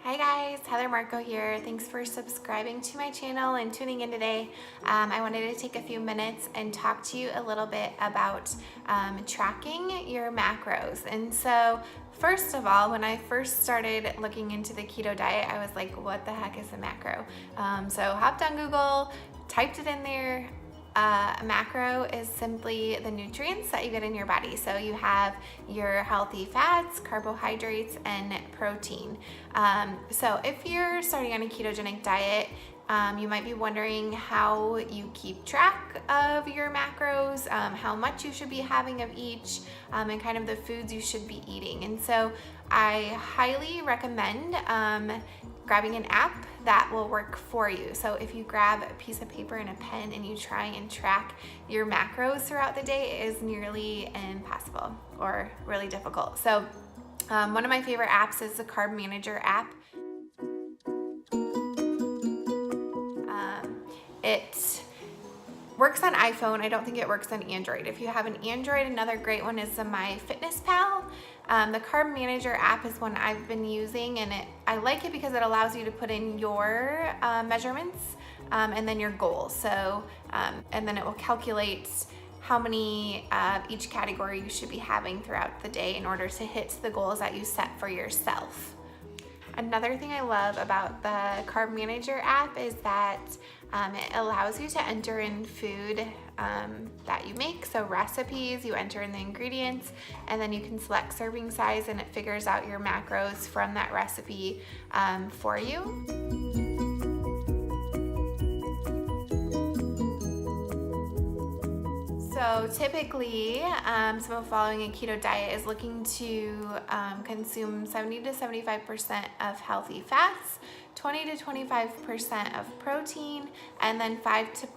Hi guys, Heather Marco here. Thanks for subscribing to my channel and tuning in today. I wanted to take a few minutes and talk to you a little bit about tracking your macros. And so first of all, when I first started looking into the keto diet, I was like, what the heck is a macro? So hopped on Google, typed it in there. A macro is simply the nutrients that you get in your body. So you have your healthy fats, carbohydrates, and protein. So if you're starting on a ketogenic diet, you might be wondering how you keep track of your macros, how much you should be having of each, and kind of the foods you should be eating. And so I highly recommend grabbing an app that will work for you. So if you grab a piece of paper and a pen and you try and track your macros throughout the day, it is nearly impossible or really difficult. So one of my favorite apps is the Carb Manager app. It works on iPhone. I don't think it works on Android. If you have an Android, another great one is the MyFitnessPal. The Carb Manager app is one I've been using, and I like it because it allows you to put in your measurements and then your goals. So, and then it will calculate how many of each category you should be having throughout the day in order to hit the goals that you set for yourself. Another thing I love about the Carb Manager app is that it allows you to enter in food that you make. So recipes, you enter in the ingredients, and then you can select serving size, and it figures out your macros from that recipe for you. So typically, someone following a keto diet is looking to consume 70 to 75% of healthy fats, 20 to 25% of protein, and then 5 to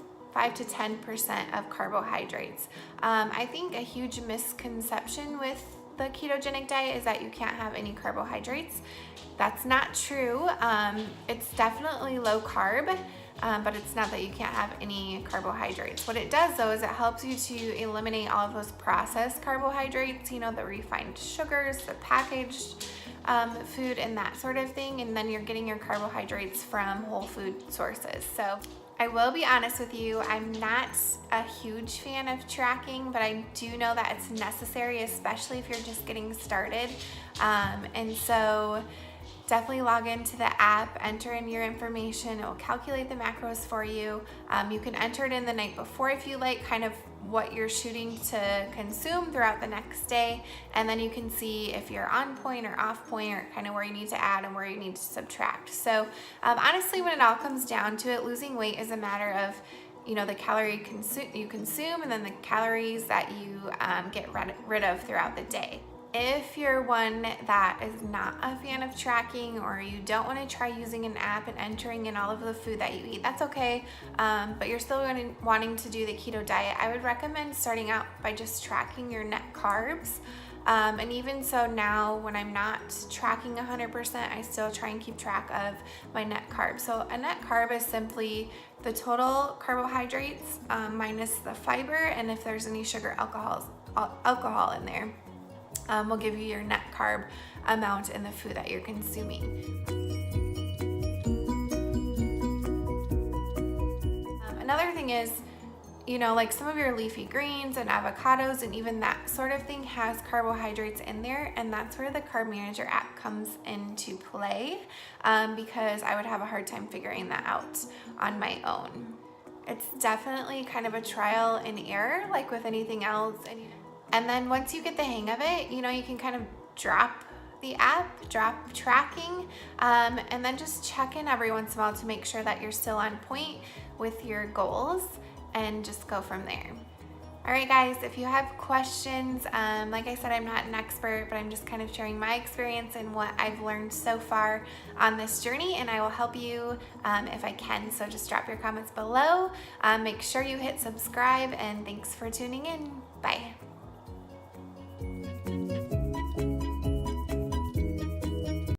10% of carbohydrates. I think a huge misconception with the ketogenic diet is that you can't have any carbohydrates. That's not true. It's definitely low carb. But it's not that you can't have any carbohydrates. What it does though is it helps you to eliminate all of those processed carbohydrates, you know, the refined sugars, the packaged food and that sort of thing, and then you're getting your carbohydrates from whole food sources. So I will be honest with you, I'm not a huge fan of tracking, but I do know that it's necessary, especially if you're just getting started. And so definitely log into the app, enter in your information. It will calculate the macros for you. You can enter it in the night before if you like, kind of what you're shooting to consume throughout the next day. And then you can see if you're on point or off point, or kind of where you need to add and where you need to subtract. So honestly, when it all comes down to it, losing weight is a matter of, you know, the calorie you consume and then the calories that you get rid of throughout the day. If you're one that is not a fan of tracking, or you don't want to try using an app and entering in all of the food that you eat, that's okay. But you're still wanting to do the keto diet, I would recommend starting out by just tracking your net carbs. And even so now, when I'm not tracking 100%, I still try and keep track of my net carbs. So a net carb is simply the total carbohydrates minus the fiber, and if there's any sugar, alcohol in there. Will give you your net carb amount in the food that you're consuming. Another thing is, you know, like some of your leafy greens and avocados and even that sort of thing has carbohydrates in there, and that's where the Carb Manager app comes into play, because I would have a hard time figuring that out on my own. It's definitely kind of a trial and error, like with anything else. And then once you get the hang of it, you know, you can kind of drop the app, drop tracking, and then just check in every once in a while to make sure that you're still on point with your goals, and just go from there. All right, guys, if you have questions, like I said, I'm not an expert, but I'm just kind of sharing my experience and what I've learned so far on this journey, and I will help you if I can. So just drop your comments below. Make sure you hit subscribe, and thanks for tuning in. Bye.